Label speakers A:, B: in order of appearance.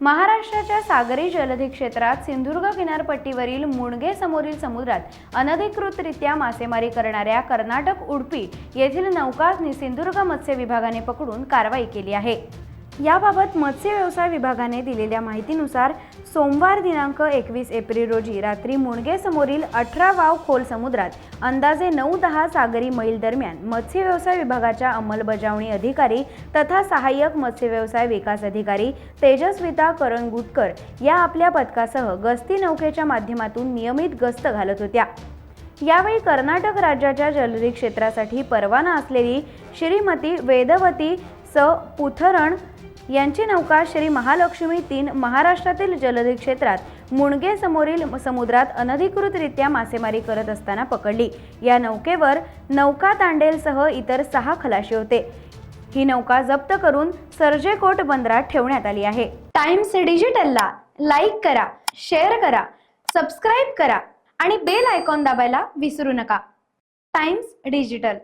A: महाराष्ट्राच्या सागरी जलधी क्षेत्रात सिंधुदुर्ग किनारपट्टीवरील मुणगे समोरील समुद्रात अनधिकृतरित्या मासेमारी करणाऱ्या कर्नाटक उडुपी येथील नौका सिंधुदुर्ग मत्स्य विभागाने पकडून कारवाई केली आहे। याबाबत मत्स्य व्यवसाय विभागाने दिलेल्या माहितीनुसार सोमवार दिनांक 21 एप्रिल रोजी रात्री मुणगे समोरील 18 वाव खोल समुद्रात अंदाजे 9-10 सागरी मैल दरम्यान मत्स्य व्यवसाय विभागाच्या अंमलबजावणी अधिकारी तथा सहाय्यक मत्स्य व्यवसाय विकास अधिकारी तेजस्विता करंगुटकर या आपल्या पथकासह गस्ती नौकेच्या माध्यमातून नियमित गस्त घालत होत्या। यावेळी कर्नाटक राज्याच्या जलधी क्षेत्रासाठी परवाना असलेली श्रीमती वेदवती स पुथरण यांची नौका श्री महालक्ष्मी 3 महाराष्ट्रातील जलधी क्षेत्रात मुणगे समोरील समुद्रात अनधिकृतरित्या मासेमारी करत असताना पकडली। या नौकेवर नौका तांडेलसह इतर 6 खलाशी होते। ही नौका जप्त करून सर्जेकोट बंदरात ठेवण्यात आली आहे। टाइम्स डिजिटलला लाईक करा, शेअर करा, सबस्क्राइब करा आणि बेल आयकॉन दाबायला विसरू नका। Times digital.